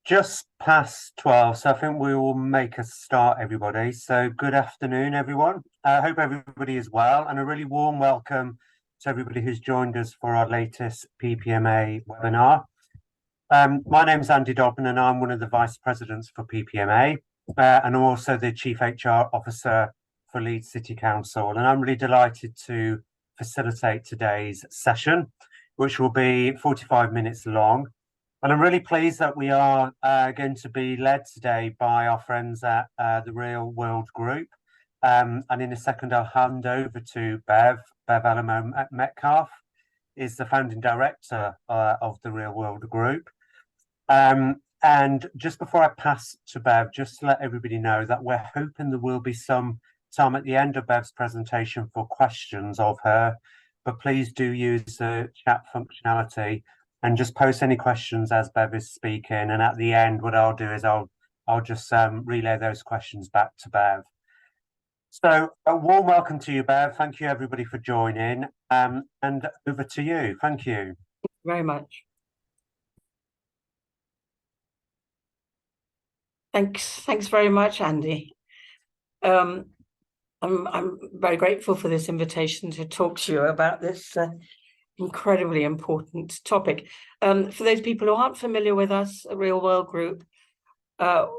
just past 12, so I think we will make a start, everybody. So good afternoon, everyone. I hope everybody is well, and a really warm welcome to everybody who's joined us for our latest PPMA webinar. My name is Andy Dobbin, and I'm one of the Vice Presidents for PPMA, and I'm also the Chief HR Officer for Leeds City Council. And I'm really delighted to facilitate today's session, which will be 45 minutes long. And I'm really pleased that we are going to be led today by our friends at the Real World Group. And in a second, I'll hand over to Bev Alamo Metcalf, is the founding director of the Real World Group. And just before I pass to Bev, just to let everybody know that we're hoping there will be some time at the end of Bev's presentation for questions of her, but please do use the chat functionality and just post any questions as Bev is speaking. And at the end, what I'll do is I'll just relay those questions back to Bev. So a warm welcome to you, Bev. Thank you, everybody, for joining. And over to you. Thank you. Thank you very much. Thanks very much, Andy. I'm very grateful for this invitation to talk to you about this incredibly important topic. For those people who aren't familiar with us, a Real World Group,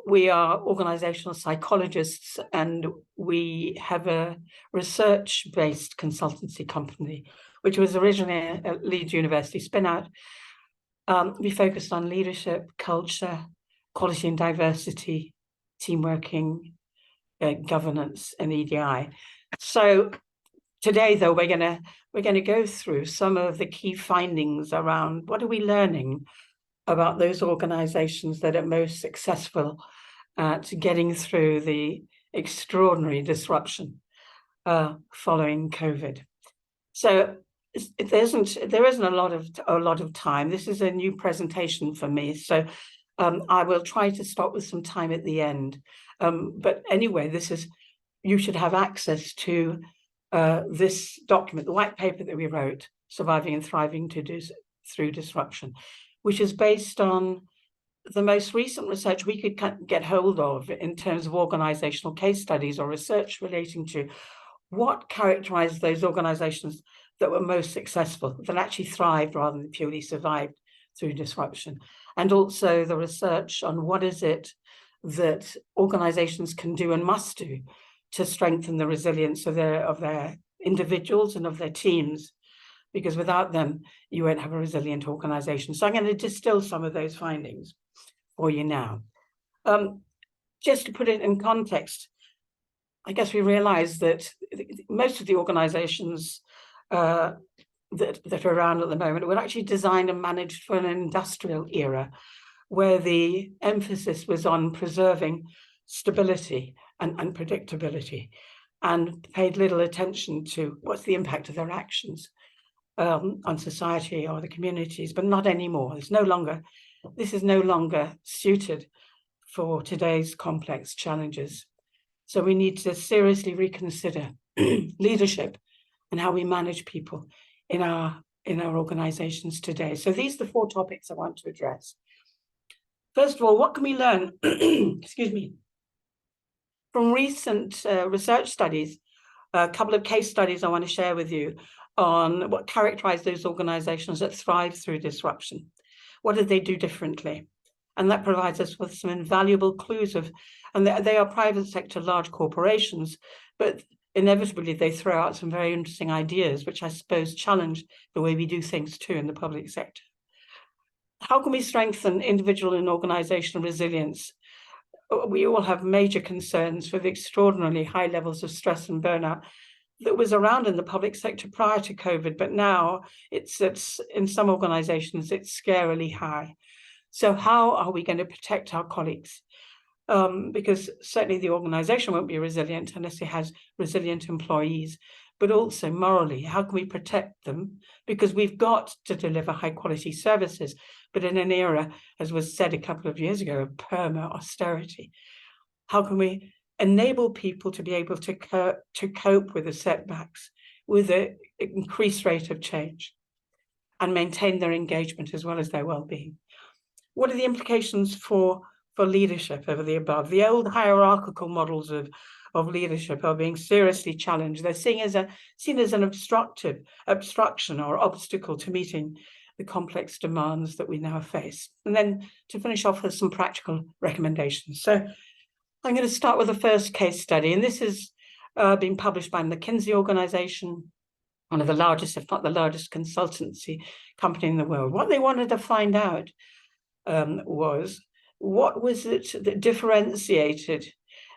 we are organizational psychologists, and we have a research-based consultancy company, which was originally a Leeds University spin-out. We focused on leadership, culture, quality and diversity, team working, governance, and EDI. So today, though, we're gonna go through some of the key findings around what are we learning about those organizations that are most successful at getting through the extraordinary disruption following COVID. So there isn't a lot of time. This is a new presentation for me, so I will try to stop with some time at the end. But anyway, you should have access to this document, the white paper that we wrote, Surviving and Thriving Through Disruption, which is based on the most recent research we could get hold of in terms of organizational case studies or research relating to what characterized those organizations that were most successful, that actually thrived rather than purely survived through disruption. And also the research on what is it that organizations can do and must do to strengthen the resilience of their individuals and of their teams, because without them, you won't have a resilient organization. So I'm going to distill some of those findings for you now. Just to put it in context, I guess we realize that most of the organizations that are around at the moment were actually designed and managed for an industrial era, where the emphasis was on preserving stability and predictability, and paid little attention to what's the impact of their actions on society or the communities, but not anymore. This is no longer suited for today's complex challenges. So we need to seriously reconsider leadership and how we manage people in our organizations today. So these are the 4 topics I want to address. First of all, what can we learn, excuse me, from recent research studies? A couple of case studies I want to share with you on what characterize those organizations that thrive through disruption. What did they do differently? And that provides us with some invaluable clues and they are private sector large corporations, but inevitably they throw out some very interesting ideas, which I suppose challenge the way we do things too in the public sector. How can we strengthen individual and organizational resilience? We all have major concerns for the extraordinarily high levels of stress and burnout that was around in the public sector prior to COVID, but now it's in some organizations, it's scarily high. So how are we going to protect our colleagues? Because certainly the organization won't be resilient unless it has resilient employees, but also morally, how can we protect them? Because we've got to deliver high quality services, but in an era, as was said a couple of years ago, of perma austerity. How can we enable people to be able to cope with the setbacks, with an increased rate of change, and maintain their engagement as well as their well-being? what are the implications for leadership over the above? The old hierarchical models of leadership are being seriously challenged. They're seen as an obstruction or obstacle to meeting the complex demands that we now face. And then to finish off with some practical recommendations. So I'm going to start with the first case study, and this is being published by McKinsey organization, one of the largest, if not the largest, consultancy company in the world. What they wanted to find out was, what was it that differentiated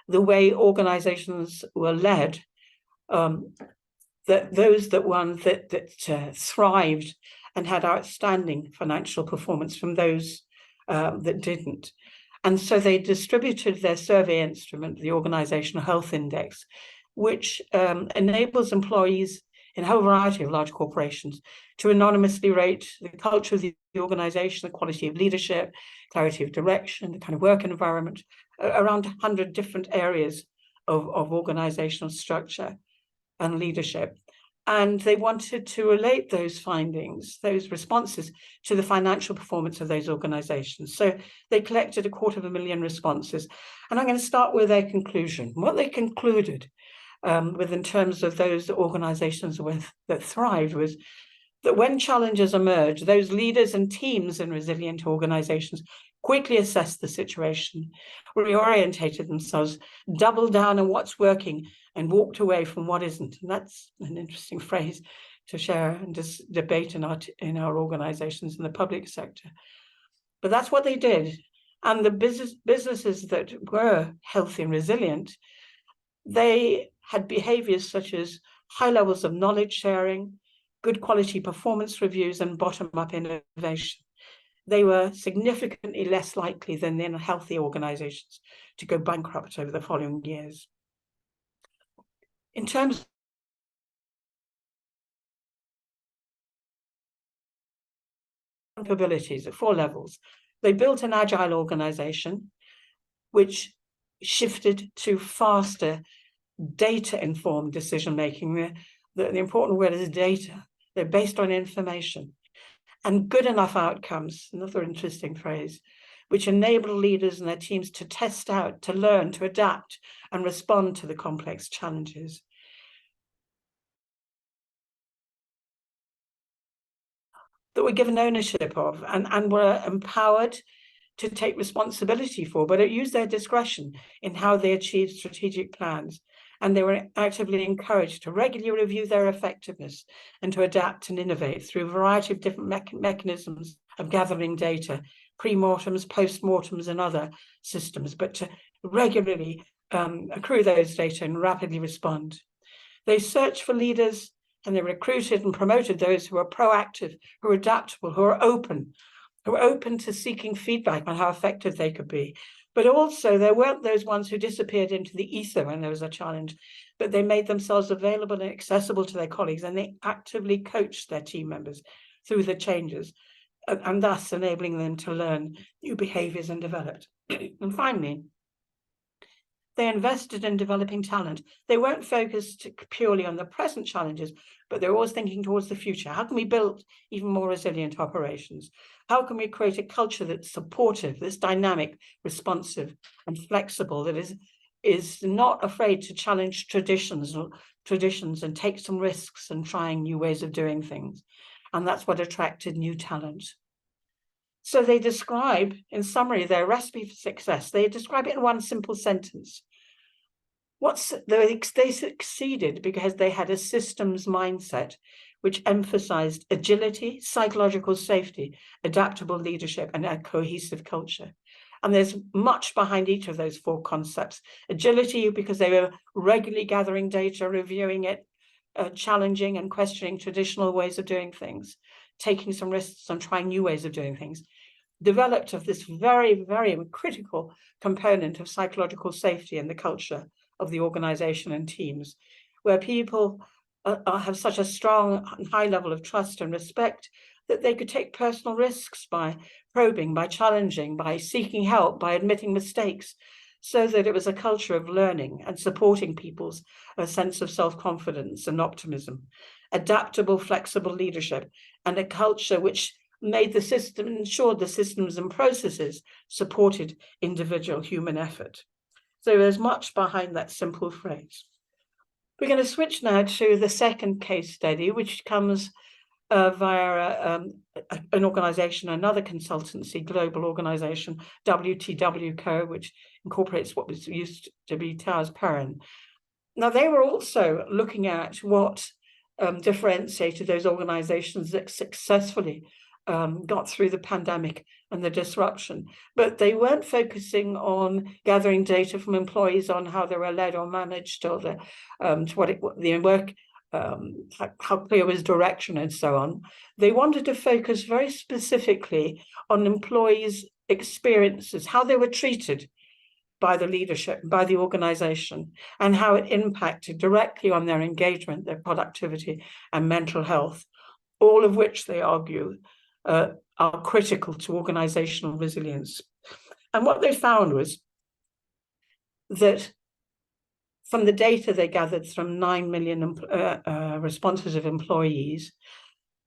the way organizations were led, that those that thrived and had outstanding financial performance from those that didn't. And so they distributed their survey instrument, the Organizational Health Index, which enables employees in a whole variety of large corporations to anonymously rate the culture of the organization, the quality of leadership, clarity of direction, the kind of work environment, around 100 different areas of organizational structure and leadership. And they wanted to relate those findings, those responses, to the financial performance of those organizations. So they collected 250,000 responses. And I'm going to start with their conclusion. What they concluded in terms of those organizations that thrived was that when challenges emerge, those leaders and teams in resilient organizations quickly assessed the situation, reorientated themselves, doubled down on what's working, and walked away from what isn't. And that's an interesting phrase to share and just debate in our organizations in the public sector. But that's what they did. And the businesses that were healthy and resilient, they had behaviors such as high levels of knowledge sharing, good quality performance reviews, and bottom-up innovation. They were significantly less likely than the unhealthy organizations to go bankrupt over the following years. In terms of capabilities at 4 levels, they built an agile organization which shifted to faster data-informed decision-making. The important word is data. They're based on information. And good enough outcomes, another interesting phrase, which enable leaders and their teams to test out, to learn, to adapt, and respond to the complex challenges. That were given ownership of and were empowered to take responsibility for, but it used their discretion in how they achieved strategic plans. And they were actively encouraged to regularly review their effectiveness and to adapt and innovate through a variety of different mechanisms of gathering data, pre-mortems, post-mortems, and other systems, but to regularly accrue those data and rapidly respond. They searched for leaders, and they recruited and promoted those who are proactive, who are adaptable, who are open to seeking feedback on how effective they could be. But also there weren't those ones who disappeared into the ether when there was a challenge, but they made themselves available and accessible to their colleagues, and they actively coached their team members through the changes, and thus enabling them to learn new behaviors and develop. And finally, they invested in developing talent. They weren't focused purely on the present challenges, but they're always thinking towards the future. How can we build even more resilient operations? How can we create a culture that's supportive, that's dynamic, responsive, and flexible, that is not afraid to challenge traditions and take some risks and trying new ways of doing things? And that's what attracted new talent. So they describe, in summary, their recipe for success. They describe it in one simple sentence. They succeeded because they had a systems mindset which emphasized agility, psychological safety, adaptable leadership, and a cohesive culture. And there's much behind each of those 4 concepts. Agility, because they were regularly gathering data, reviewing it, challenging and questioning traditional ways of doing things, taking some risks and trying new ways of doing things. Developed of this very, very critical component of psychological safety in the culture of the organization and teams, where people have such a strong and high level of trust and respect that they could take personal risks by probing, by challenging, by seeking help, by admitting mistakes, so that it was a culture of learning and supporting people's sense of self-confidence and optimism, adaptable, flexible leadership, and a culture which ensured the systems and processes supported individual human effort. So there's much behind that simple phrase. We're going to switch now to the second case study, which comes via an organization, another consultancy, global organization, WTW Co., which incorporates what was used to be Towers Perrin. Now, they were also looking at what differentiated those organizations that successfully got through the pandemic and the disruption, but they weren't focusing on gathering data from employees on how they were led or managed, or how clear was direction and so on. They wanted to focus very specifically on employees' experiences, how they were treated by the leadership, by the organization, and how it impacted directly on their engagement, their productivity, and mental health, all of which they argue are critical to organizational resilience. And what they found was that from the data they gathered from 9 million responses of employees,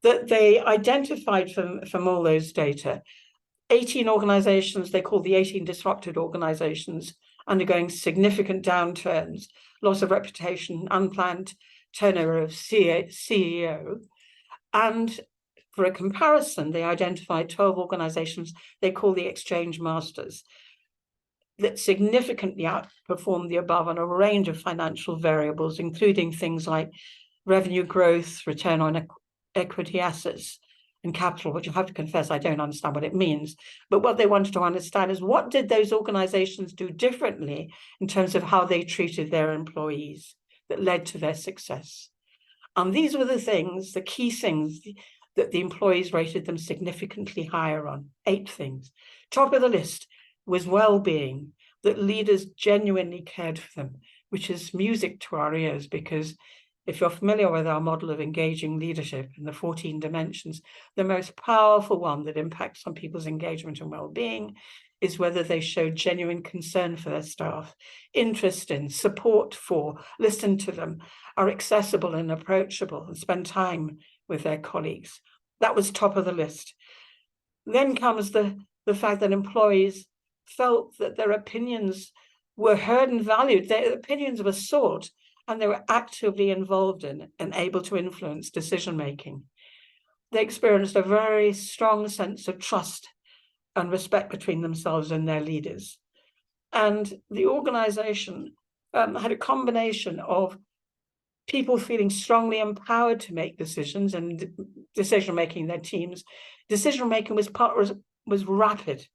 that they identified from all those data, 18 organizations, they call the 18 disrupted organizations, undergoing significant downturns, loss of reputation, unplanned turnover of CEO. And for a comparison, they identified 12 organizations they call the exchange masters that significantly outperformed the above on a range of financial variables, including things like revenue growth, return on equity assets, and capital, which I have to confess, I don't understand what it means. But what they wanted to understand is, what did those organizations do differently in terms of how they treated their employees that led to their success? And these were the key things that the employees rated them significantly higher on. 8 things. Top of the list was well-being, that leaders genuinely cared for them, which is music to our ears, because if you're familiar with our model of engaging leadership in the 14 dimensions, the most powerful one that impacts on people's engagement and well-being is whether they show genuine concern for their staff, interest in, support for, listen to them, are accessible and approachable, and spend time with their colleagues. That was top of the list. Then comes the fact that employees felt that their opinions were heard and valued. Their opinions were sought, and they were actively involved in and able to influence decision-making. They experienced a very strong sense of trust and respect between themselves and their leaders. And the organization had a combination of people feeling strongly empowered to make decisions and decision-making in their teams. Decision-making was rapid.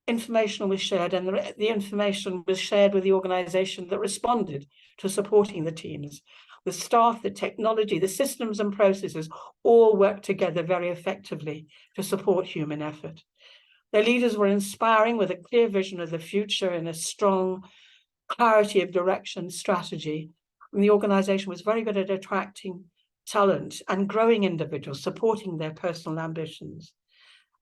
Information was shared, and the information was shared with the organization that responded to supporting the teams. The staff, the technology, the systems and processes all worked together very effectively to support human effort. Their leaders were inspiring, with a clear vision of the future and a strong clarity of direction, strategy. And the organization was very good at attracting talent and growing individuals, supporting their personal ambitions.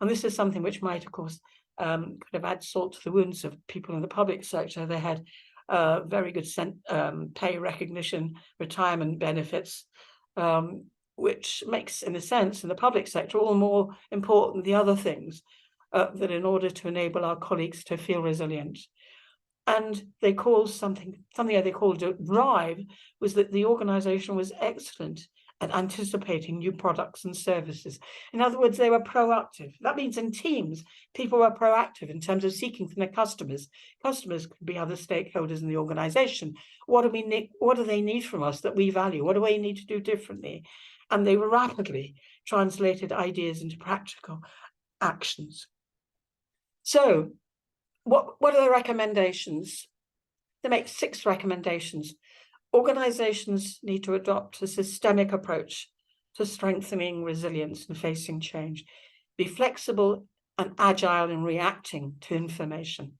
And this is something which might, of course, kind of add salt to the wounds of people in the public sector. They had very good pay recognition, retirement benefits, which makes, in a sense, in the public sector, all more important the other things that in order to enable our colleagues to feel resilient. And they called something they called drive, was that the organization was excellent at anticipating new products and services. In other words, they were proactive. That means in teams, people were proactive in terms of seeking from their customers. Customers could be other stakeholders in the organization. What do we need? What do they need from us that we value? What do we need to do differently? And they rapidly translated ideas into practical actions. So what are the recommendations? They make 6 recommendations. Organizations need to adopt a systemic approach to strengthening resilience and facing change. Be flexible and agile in reacting to information.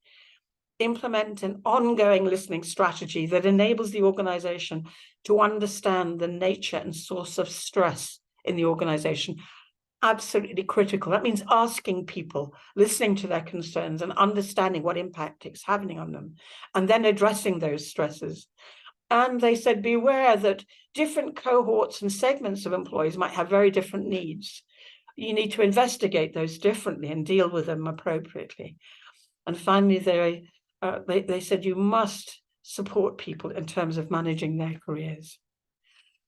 Implement an ongoing listening strategy that enables the organization to understand the nature and source of stress in the organization. Absolutely critical. That means asking people, listening to their concerns and understanding what impact it's having on them, and then addressing those stresses. And they said, beware that different cohorts and segments of employees might have very different needs. you need to investigate those differently and deal with them appropriately. And finally, they said you must support people in terms of managing their careers.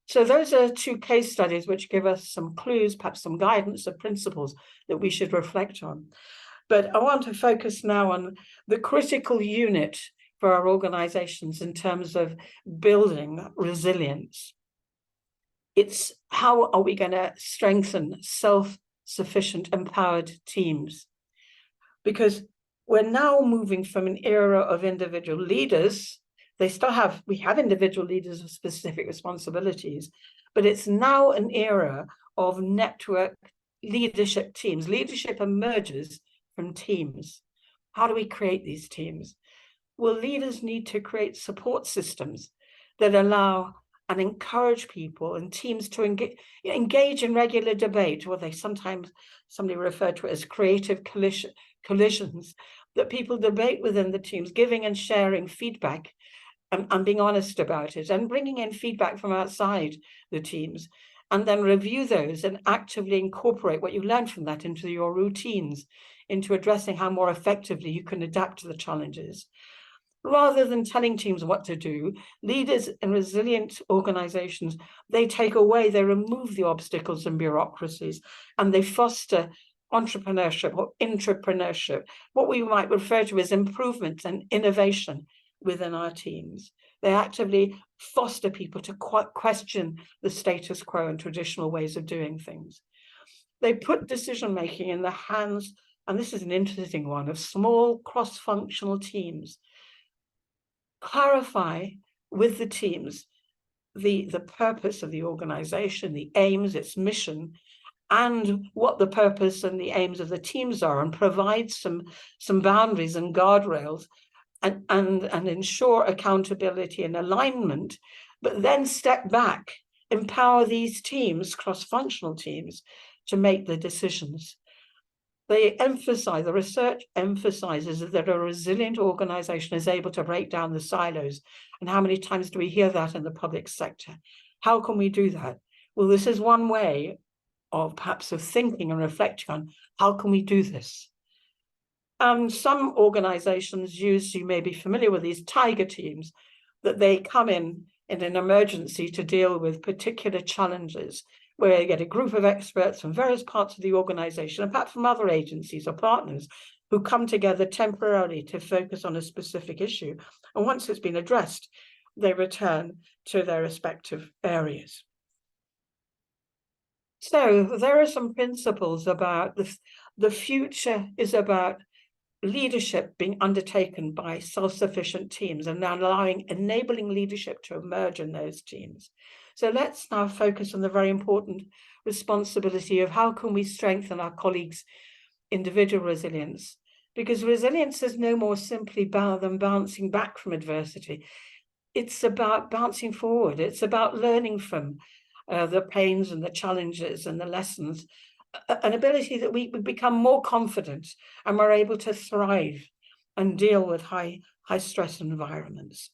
So those are two case studies which give us some clues, perhaps some guidance or principles that we should reflect on. But I want to focus now on the critical unit for our organizations in terms of building resilience. It's how are we going to strengthen self-sufficient, empowered teams? Because we're now moving from an era of individual leaders. We have individual leaders with specific responsibilities, but it's now an era of network leadership teams. Leadership emerges from teams. How do we create these teams? Well, leaders need to create support systems that allow and encourage people and teams to engage in regular debate, or somebody referred to it as creative collisions, that people debate within the teams, giving and sharing feedback and being honest about it, and bringing in feedback from outside the teams, and then review those and actively incorporate what you learned from that into your routines, into addressing how more effectively you can adapt to the challenges. Rather than telling teams what to do, leaders in resilient organizations, they remove the obstacles and bureaucracies, and they foster entrepreneurship or intrapreneurship, what we might refer to as improvement and innovation within our teams. They actively foster people to question the status quo and traditional ways of doing things. They put decision-making in the hands, and this is an interesting one, of small cross-functional teams. Clarify with the teams the purpose of the organization, the aims, its mission, and what the purpose and the aims of the teams are, and provide some boundaries and guardrails, and ensure accountability and alignment, but then step back, empower these teams, cross-functional teams, to make the decisions. The research emphasizes that a resilient organization is able to break down the silos. And how many times do we hear that in the public sector? How can we do that? Well, this is one way of perhaps of thinking and reflecting on how can we do this. Some organizations you may be familiar with these tiger teams, that they come in an emergency to deal with particular challenges, where you get a group of experts from various parts of the organization, and perhaps from other agencies or partners, who come together temporarily to focus on a specific issue. And once it's been addressed, they return to their respective areas. So there are some principles about the future is about leadership being undertaken by self-sufficient teams and enabling leadership to emerge in those teams. So let's now focus on the very important responsibility of how can we strengthen our colleagues' individual resilience, because resilience is no more simply than bouncing back from adversity. It's about bouncing forward. It's about learning from the pains and the challenges and the lessons, an ability that we become more confident and we're able to thrive and deal with high stress environments.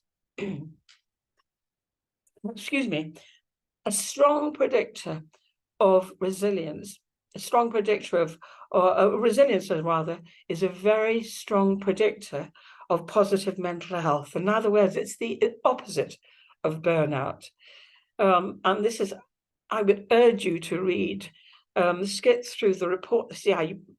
Excuse me. A strong predictor of resilience, resilience rather, is a very strong predictor of positive mental health. In other words, it's the opposite of burnout. And this is, I would urge you to read skits through the report.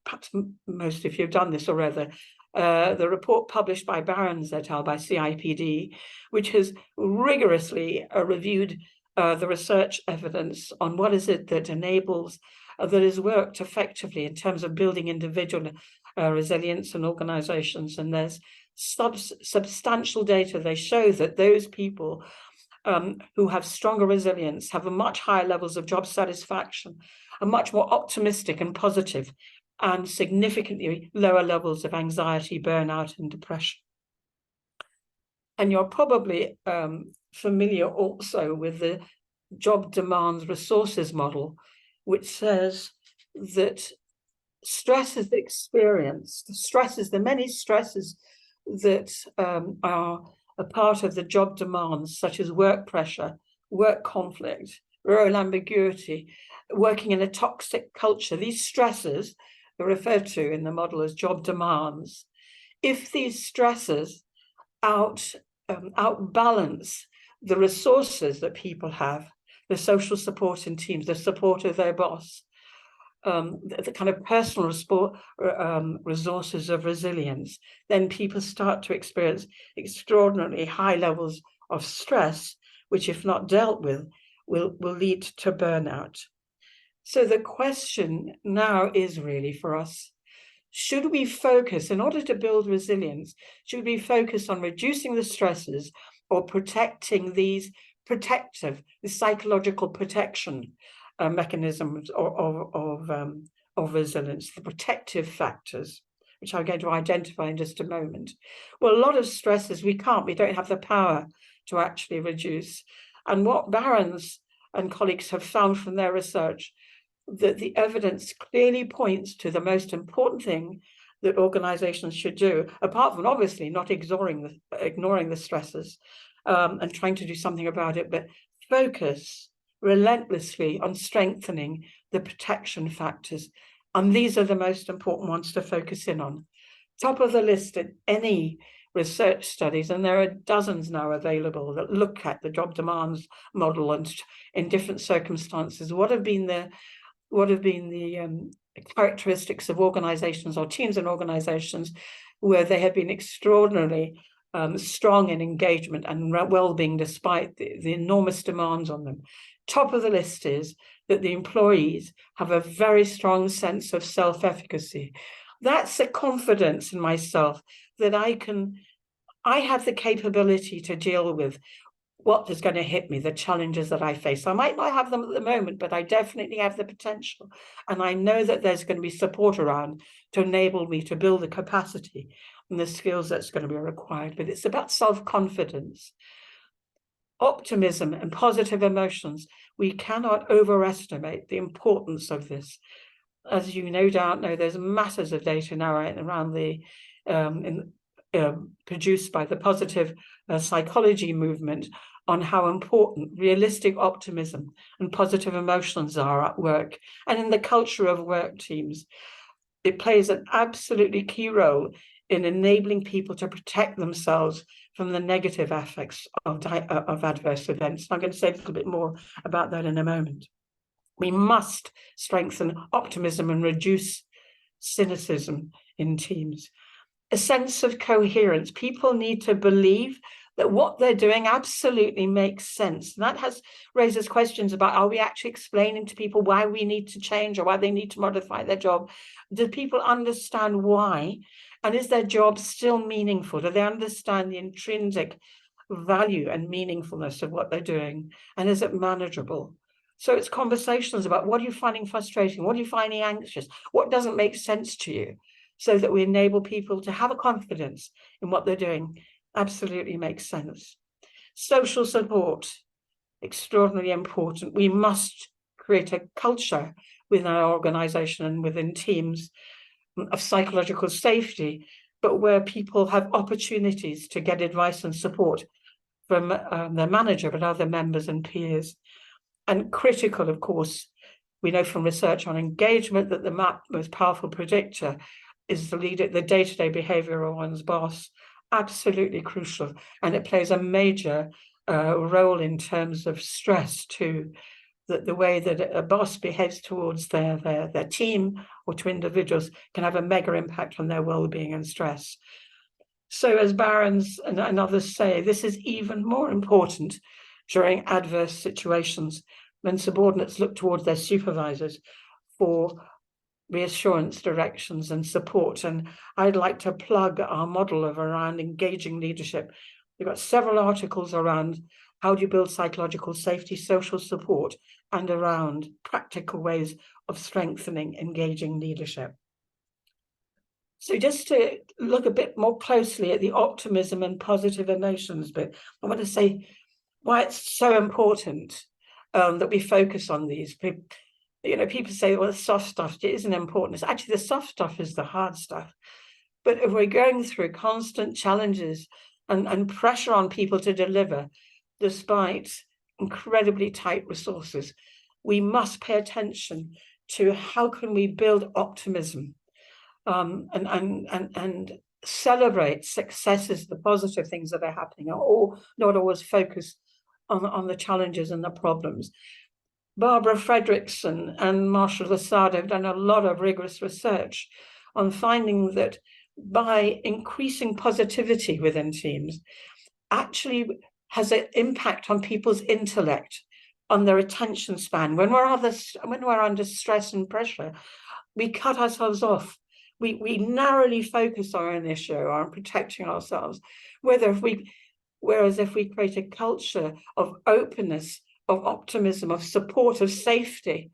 Perhaps most of you have done this already. The report published by Barron's et al. By CIPD, which has rigorously reviewed the research evidence on what is it that enables, that has worked effectively in terms of building individual resilience in organizations. And there's substantial data. They show that those people who have stronger resilience have a much higher levels of job satisfaction, are much more optimistic and positive, and significantly lower levels of anxiety, burnout, and depression. And you're probably familiar also with the job demands resources model, which says that stress is experienced, the many stresses that are a part of the job demands, such as work pressure, work conflict, role ambiguity, working in a toxic culture. These stresses are referred to in the model as job demands. If these stresses outbalance the resources that people have, the social support in teams, the support of their boss, the kind of personal resources of resilience, then people start to experience extraordinarily high levels of stress, which, if not dealt with, will lead to burnout. So the question now is really for us, should we focus, in order to build resilience, should we focus on reducing the stresses or protecting the psychological protection mechanisms of resilience, the protective factors, which I'm going to identify in just a moment? Well, a lot of stresses we don't have the power to actually reduce. And what Barron's and colleagues have found from their research, that the evidence clearly points to the most important thing that organizations should do, apart from obviously not ignoring the stresses and trying to do something about it, but focus relentlessly on strengthening the protection factors. And these are the most important ones to focus in on. Top of the list at any research studies, and there are dozens now available that look at the job demands model and in different circumstances, what have been the characteristics of organizations or teams and organizations where they have been extraordinarily strong in engagement and well-being despite the enormous demands on them. Top of the list is that the employees have a very strong sense of self-efficacy. That's a confidence in myself that I have the capability to deal with what is going to hit me, the challenges that I face. I might not have them at the moment, but I definitely have the potential. And I know that there's going to be support around to enable me to build the capacity and the skills that's going to be required. But it's about self-confidence, optimism, and positive emotions. We cannot overestimate the importance of this. As you no doubt know, there's masses of data now around produced by the positive psychology movement on how important realistic optimism and positive emotions are at work and in the culture of work teams. It plays an absolutely key role in enabling people to protect themselves from the negative effects of adverse events. I'm going to say a little bit more about that in a moment. We must strengthen optimism and reduce cynicism in teams. A sense of coherence. People need to believe that what they're doing absolutely makes sense. And that raises questions about, are we actually explaining to people why we need to change or why they need to modify their job? Do people understand why? And is their job still meaningful? Do they understand the intrinsic value and meaningfulness of what they're doing? And is it manageable? So it's conversations about, what are you finding frustrating? What are you finding anxious? What doesn't make sense to you? So that we enable people to have a confidence in what they're doing. Absolutely makes sense. Social support, extraordinarily important. We must create a culture within our organization and within teams of psychological safety, but where people have opportunities to get advice and support from their manager, but other members and peers. And critical, of course, we know from research on engagement that the most powerful predictor is the day-to-day behavior of one's boss. Absolutely crucial. And it plays a major role in terms of stress too, that the way that a boss behaves towards their team or to individuals can have a mega impact on their well-being and stress. So as Barron's and others say, this is even more important during adverse situations when subordinates look towards their supervisors for reassurance, directions, and support. And I'd like to plug our model around engaging leadership. We've got several articles around how do you build psychological safety, social support, and around practical ways of strengthening engaging leadership. So just to look a bit more closely at the optimism and positive emotions bit, I want to say why it's so important that we focus on these. People say, well, the soft stuff isn't important. It's actually the soft stuff is the hard stuff. But if we're going through constant challenges and pressure on people to deliver, despite incredibly tight resources, we must pay attention to how can we build optimism, and celebrate successes, the positive things that are happening, or not always focus on the challenges and the problems. Barbara Fredrickson and Marshall Lasada have done a lot of rigorous research on finding that by increasing positivity within teams actually has an impact on people's intellect, on their attention span. When we're under stress and pressure, we cut ourselves off. We narrowly focus on an issue, on protecting ourselves. Whereas if we create a culture of openness, of optimism, of support, of safety,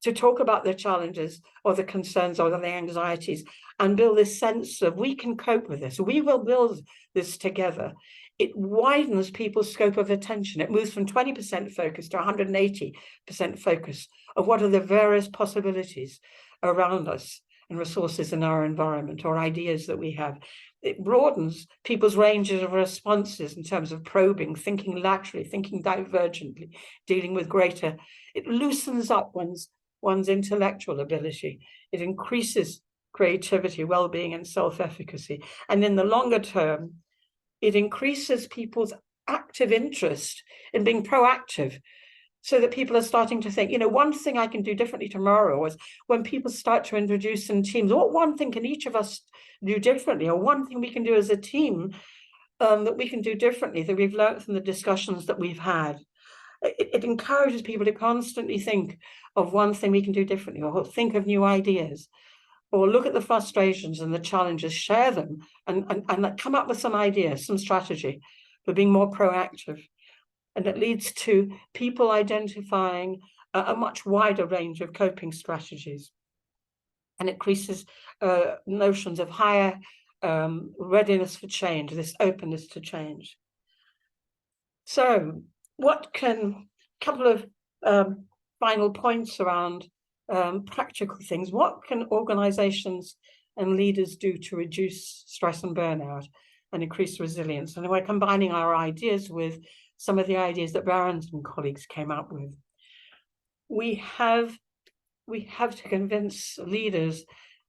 to talk about the challenges or the concerns or the anxieties, and build this sense of we can cope with this, we will build this together, it widens people's scope of attention. It moves from 20% focus to 180% focus of what are the various possibilities around us and resources in our environment or ideas that we have. It broadens people's ranges of responses in terms of probing, thinking laterally, thinking divergently, dealing with greater. It loosens up one's intellectual ability. It increases creativity, well-being, and self-efficacy. And in the longer term, it increases people's active interest in being proactive, so that people are starting to think, one thing I can do differently tomorrow is when people start to introduce in teams, what one thing can each of us do differently, or one thing we can do as a team that we can do differently, that we've learned from the discussions that we've had. It encourages people to constantly think of one thing we can do differently, or think of new ideas, or look at the frustrations and the challenges, share them, and come up with some ideas, some strategy for being more proactive. And it leads to people identifying a much wider range of coping strategies. And it increases notions of higher readiness for change, this openness to change. So couple of final points around practical things. What can organizations and leaders do to reduce stress and burnout and increase resilience? And we're combining our ideas with some of the ideas that Barron's and colleagues came up with. We have to convince leaders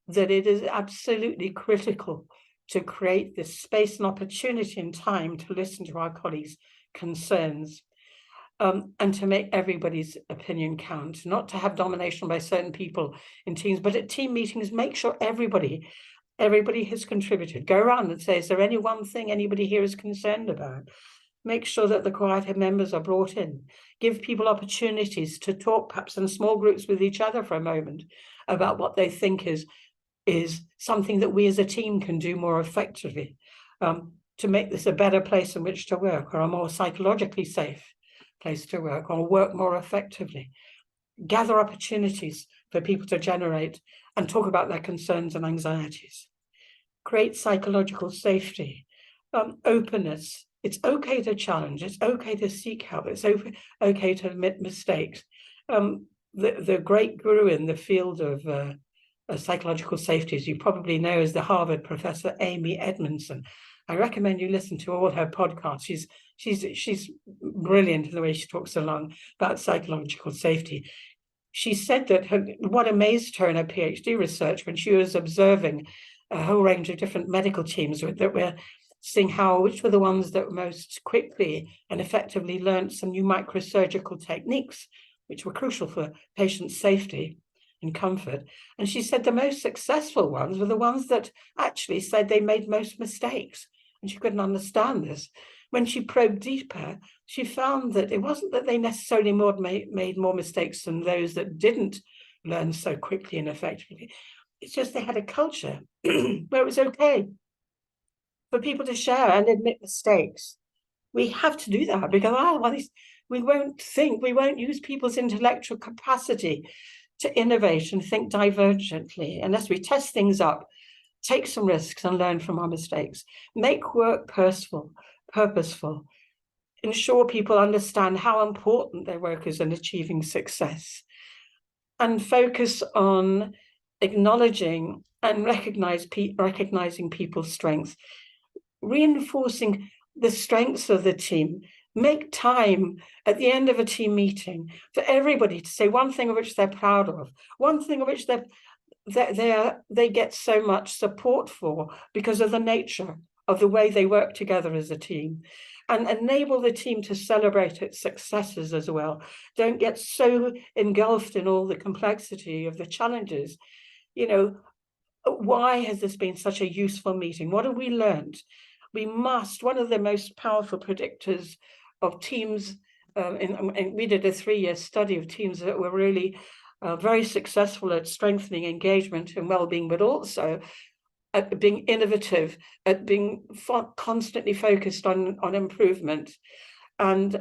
that it is absolutely critical to create this space and opportunity and time to listen to our colleagues' concerns, and to make everybody's opinion count, not to have domination by certain people in teams, but at team meetings, make sure everybody has contributed. Go around and say, is there any one thing anybody here is concerned about? Make sure that the quieter members are brought in. Give people opportunities to talk, perhaps in small groups with each other for a moment, about what they think is something that we as a team can do more effectively, to make this a better place in which to work, or a more psychologically safe place to work, or work more effectively. Gather opportunities for people to generate and talk about their concerns and anxieties. Create psychological safety, openness. It's okay to challenge. It's okay to seek help. It's okay to admit mistakes. The great guru in the field of psychological safety, as you probably know, is the Harvard professor Amy Edmondson. I recommend you listen to all her podcasts. She's brilliant in the way she talks along about psychological safety. She said that what amazed her in her PhD research when she was observing a whole range of different medical teams that were seeing which were the ones that most quickly and effectively learned some new microsurgical techniques, which were crucial for patient safety and comfort. And she said the most successful ones were the ones that actually said they made most mistakes. And she couldn't understand this. When she probed deeper, she found that it wasn't that they necessarily made more mistakes than those that didn't learn so quickly and effectively. It's just they had a culture where it was okay for people to share and admit mistakes. We have to do that, because otherwise we won't use people's intellectual capacity to innovate and think divergently unless we test things up, take some risks and learn from our mistakes, make work purposeful, ensure people understand how important their work is in achieving success, and focus on acknowledging and recognizing people's strengths, reinforcing the strengths of the team, Make time at the end of a team meeting for everybody to say one thing of which they're proud of, one thing of which they get so much support for because of the nature of the way they work together as a team, and enable the team to celebrate its successes as well. Don't get so engulfed in all the complexity of the challenges. You know, why has this been such a useful meeting? What have we learned? One of the most powerful predictors of teams, and we did a 3-year study of teams that were really very successful at strengthening engagement and well-being, but also at being innovative, at being constantly focused on improvement, and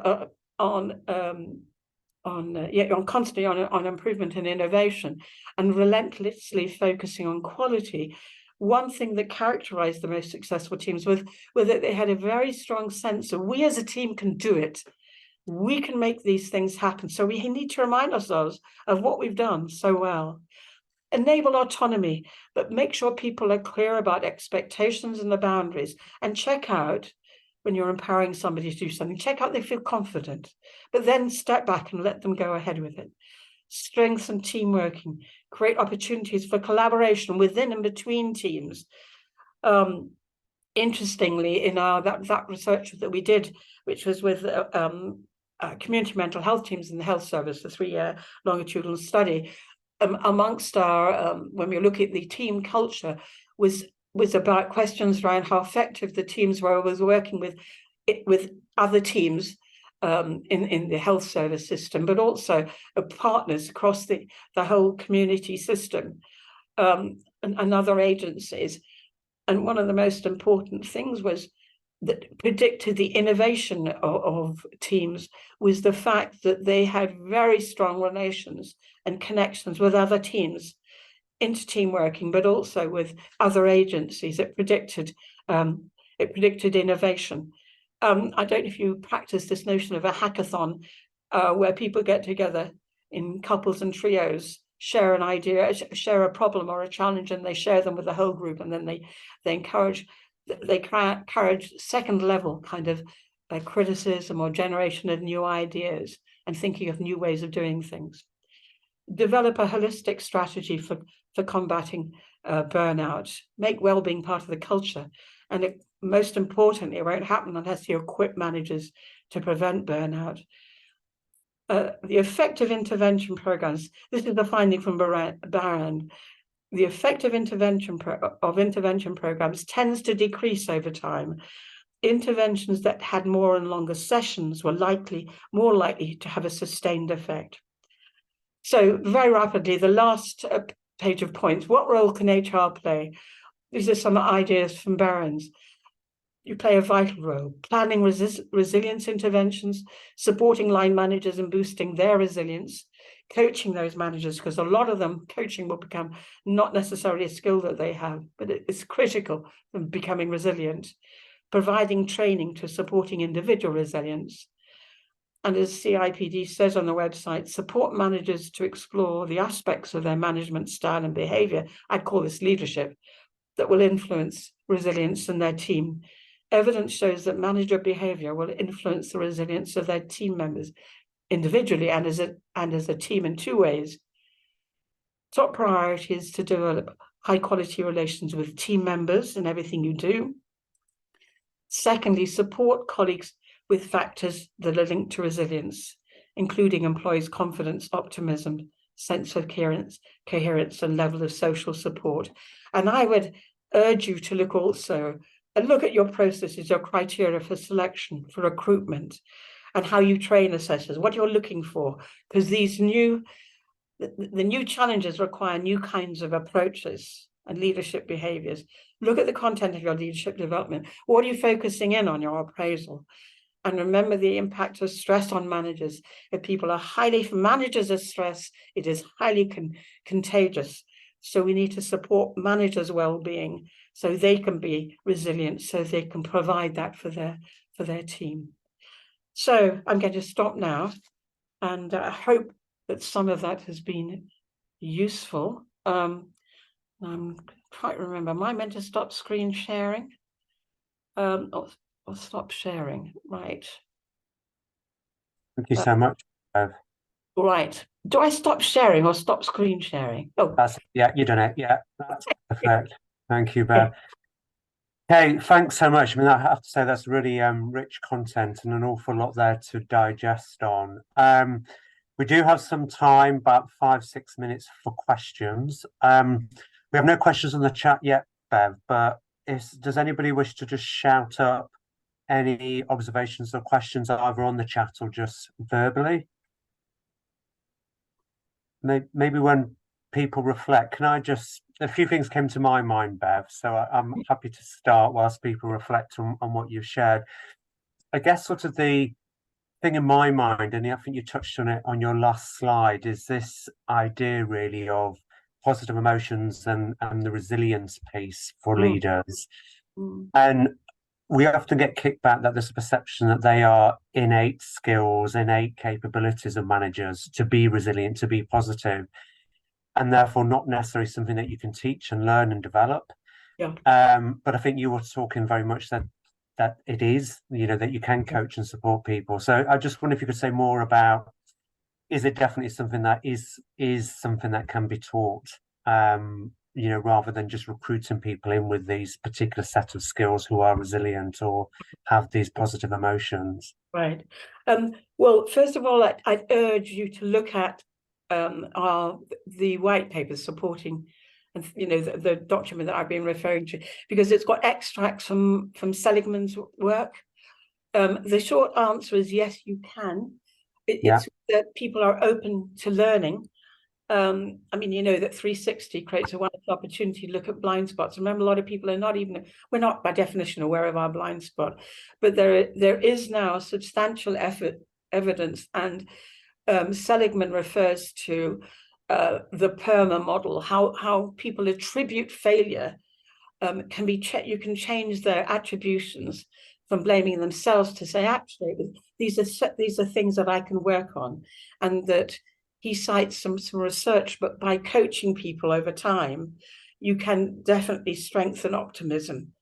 constantly on improvement and innovation, and relentlessly focusing on quality. One thing that characterized the most successful teams was that they had a very strong sense of, we as a team can do it. We can make these things happen. So we need to remind ourselves of what we've done so well. Enable autonomy, but make sure people are clear about expectations and the boundaries, and check out, when you're empowering somebody to do something, check out they feel confident, but then step back and let them go ahead with it. Strengthen team working, create opportunities for collaboration within and between teams. Interestingly, in that research that we did, which was with community mental health teams in the health service, a 3-year longitudinal study, amongst our, when we look at the team culture, was about questions around how effective the teams were working with other teams in the health service system, but also partners across the whole community system, and other agencies. And one of the most important things was that predicted the innovation of teams was the fact that they had very strong relations and connections with other teams, inter-team working, but also with other agencies. It predicted innovation. I don't know if you practice this notion of a hackathon, where people get together in couples and trios, share an idea, share a problem or a challenge, and they share them with the whole group, and then they encourage second level kind of criticism or generation of new ideas and thinking of new ways of doing things. Develop a holistic strategy for combating burnout. Make well-being part of the culture. And most importantly, it won't happen unless you equip managers to prevent burnout. The effective intervention programs, this is the finding from Barron. The effective intervention programs tends to decrease over time. Interventions that had more and longer sessions were more likely to have a sustained effect. So very rapidly, the last page of points, what role can HR play? These are some ideas from Barron's. You play a vital role, planning resilience interventions, supporting line managers and boosting their resilience, coaching those managers, because a lot of them, coaching will become not necessarily a skill that they have, but it's critical in becoming resilient, providing training to supporting individual resilience. And as CIPD says on the website, support managers to explore the aspects of their management style and behavior, I'd call this leadership, that will influence resilience in their team. Evidence shows that manager behavior will influence the resilience of their team members individually and as a team in 2 ways. Top priority is to develop high quality relations with team members in everything you do. Secondly, support colleagues with factors that are linked to resilience, including employees' confidence, optimism, sense of coherence, and level of social support. And I would urge you to look at your processes, your criteria for selection, for recruitment, and how you train assessors, what you're looking for, because the new challenges require new kinds of approaches and leadership behaviors. Look at the content of your leadership development. What are you focusing in on your appraisal? And remember the impact of stress on managers. If managers are stressed, it is highly contagious. So we need to support managers' well-being so they can be resilient, so they can provide that for their team. So I'm going to stop now, and I hope that some of that has been useful. I'm trying to remember, am I meant to stop screen sharing? Or stop sharing, right? Thank you Uh, so much, Bev. right. Do I stop sharing or stop screen sharing? Oh, Yeah, you done it. Yeah, that's perfect. Thank you, Bev. Hey, thanks so much. I mean, I have to say that's really rich content and an awful lot there to digest on. We do have some time, about 5, 6 minutes for questions. We have no questions on the chat yet, Bev, but does anybody wish to just shout up any observations or questions either on the chat or just verbally? Maybe when people reflect, can I just, a few things came to my mind, Bev, so I'm happy to start whilst people reflect on what you've shared. I guess sort of the thing in my mind, and I think you touched on it on your last slide, is this idea really of positive emotions and the resilience piece for mm, leaders. mm, And we often get kicked back that there's a perception that they are innate skills, innate capabilities of managers to be resilient, to be positive, and therefore not necessarily something that you can teach and learn and develop. yeah. But I think you were talking very much that it is, that you can coach and support people. So I just wonder if you could say more about, is it definitely something that is something that can be taught, rather than just recruiting people in with these particular set of skills who are resilient or have these positive emotions. Right. Well, first of all, I'd urge you to look at the white paper supporting, and the document that I've been referring to, because it's got extracts from Seligman's work. The short answer is yes, you can. Yeah, It's that people are open to learning. I mean, that 360 creates a wonderful opportunity to look at blind spots. Remember, a lot of people we're not by definition aware of our blind spot, but there is now substantial evidence, and Seligman refers to the PERMA model, how people attribute failure can be you can change their attributions from blaming themselves to say, actually, these are things that I can work on, and that he cites some research, but by coaching people over time, you can definitely strengthen optimism.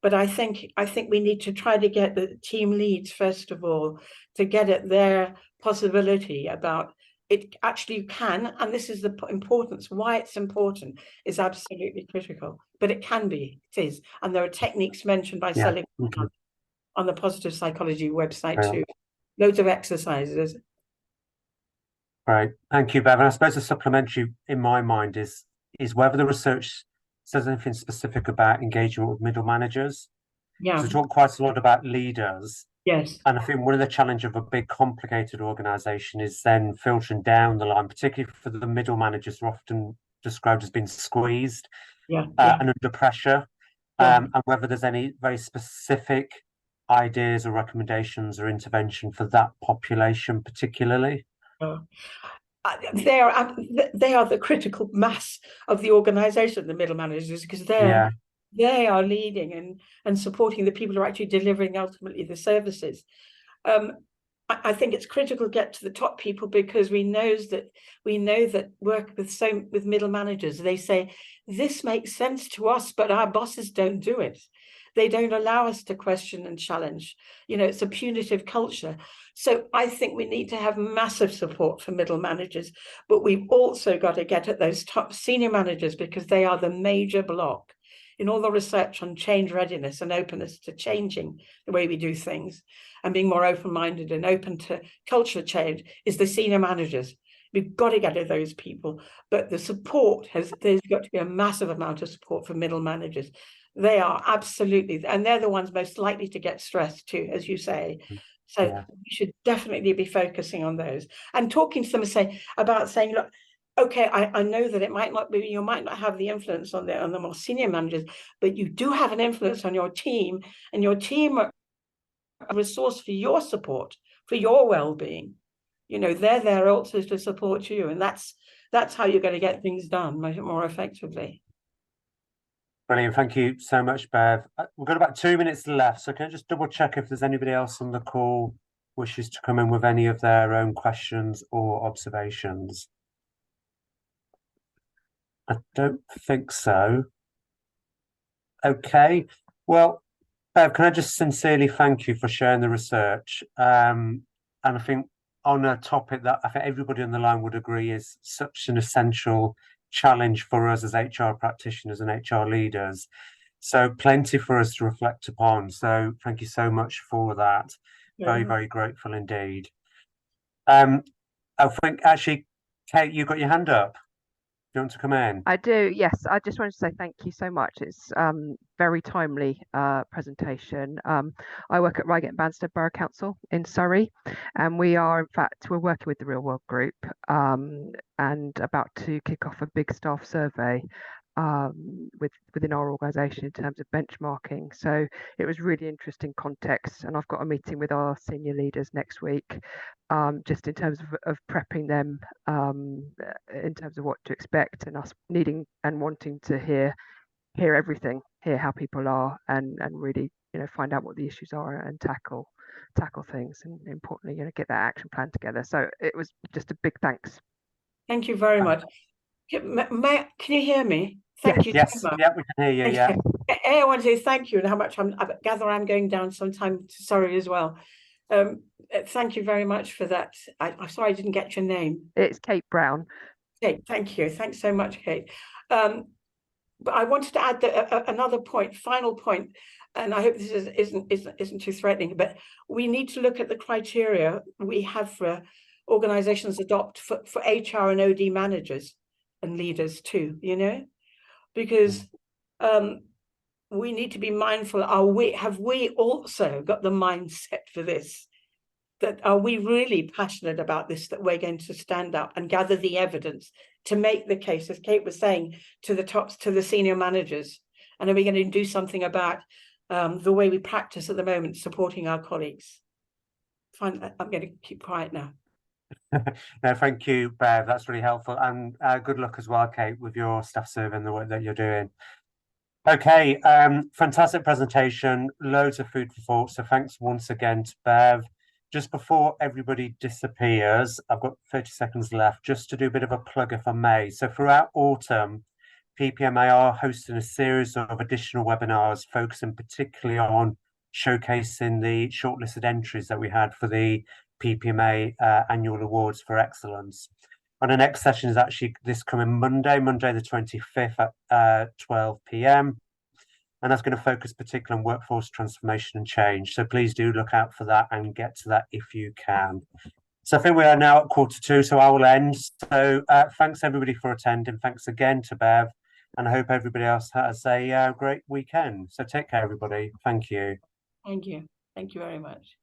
But I think we need to try to get the team leads, first of all, to get at their possibility about it. Actually, you can, and this is the importance. Why it's important is absolutely critical. But it can be, it is, and there are techniques mentioned by yeah. Seligman Okay. on the positive psychology website Great. too. Loads of exercises. Great. Thank you, Bevan. I suppose the supplementary in my mind is whether the research says anything specific about engagement with middle managers. Yeah. So we talk quite a lot about leaders. Yes. And I think one of the challenge of a big, complicated organization is then filtering down the line, particularly for the middle managers who are often described as being squeezed Yeah. Yeah. and under pressure, Yeah. and whether there's any very specific ideas or recommendations or intervention for that population particularly. Yeah. They are the critical mass of the organization, the middle managers, because Yeah, they are leading and supporting the people who are actually delivering ultimately the services. Um, I think it's critical to get to the top people, because we know that work with middle managers, they say this makes sense to us, but our bosses don't do it. They don't allow us to question and challenge. It's a punitive culture. So I think we need to have massive support for middle managers, but we've also got to get at those top senior managers, because they are the major block in all the research on change readiness and openness to changing the way we do things and being more open-minded and open to culture change is the senior managers. We've got to get at those people, but there's got to be a massive amount of support for middle managers. They are absolutely, and they're the ones most likely to get stressed too, as you say. So yeah, we should definitely be focusing on those and talking to them about saying, look, okay, I know that you might not have the influence on the more senior managers, but you do have an influence on your team, and your team are a resource for your support, for your well-being. They're there also to support you, and that's how you're going to get things done more effectively. brilliant. Thank you so much, Bev. We've got about 2 minutes left, so can I just double check if there's anybody else on the call wishes to come in with any of their own questions or observations? I don't think so. Okay. Well, Bev, can I just sincerely thank you for sharing the research? And I think on a topic that I think everybody on the line would agree is such an essential challenge for us as HR practitioners and HR leaders. So plenty for us to reflect upon. So thank you so much for that. Very, very grateful indeed. I think actually, Kate, you got your hand up. Do you want to come in? I do, yes. I just wanted to say thank you so much. It's very timely presentation. I work at Reigate and Banstead Borough Council in Surrey, and we're working with the Real World Group and about to kick off a big staff survey within our organisation in terms of benchmarking. So it was really interesting context, and I've got a meeting with our senior leaders next week, just in terms of prepping them in terms of what to expect, and us needing and wanting to hear everything, hear how people are, and really find out what the issues are and tackle things, and importantly get that action plan together. So it was just a big thanks. Thank you very much. Can you hear me? Thank you Yes, so much. yeah, we can hear you. Yeah. I want to say thank you, and how much I gather I'm going down sometime to Surrey as well. Thank you very much for that. I'm sorry I didn't get your name. It's Kate Brown. Kate, thank you. Thanks so much, Kate. But I wanted to add another point, final point, and I hope this isn't too threatening. But we need to look at the criteria we have for organisations adopt for HR and OD managers and leaders too. Because we need to be mindful. Have we also got the mindset for this? That are we really passionate about this, that we're going to stand up and gather the evidence to make the case, as Kate was saying, to the senior managers? And are we going to do something about the way we practice at the moment, supporting our colleagues? Fine, I'm going to keep quiet now. No, thank you, Bev. That's really helpful. And good luck as well, Kate, with your staff survey and the work that you're doing. Okay, fantastic presentation, loads of food for thought. So thanks once again to Bev. Just before everybody disappears, I've got 30 seconds left just to do a bit of a plug if I may. So throughout autumn, PPMA are hosting a series of additional webinars focusing particularly on showcasing the shortlisted entries that we had for the PPMA annual awards for excellence. And the next session is actually this coming Monday the 25th at 12 p.m. And that's going to focus particularly on workforce transformation and change. So please do look out for that and get to that if you can. So I think we are now at 1:45, so I will end. So thanks everybody for attending. Thanks again to Bev. And I hope everybody else has a great weekend. So take care, everybody. Thank you. Thank you. Thank you very much.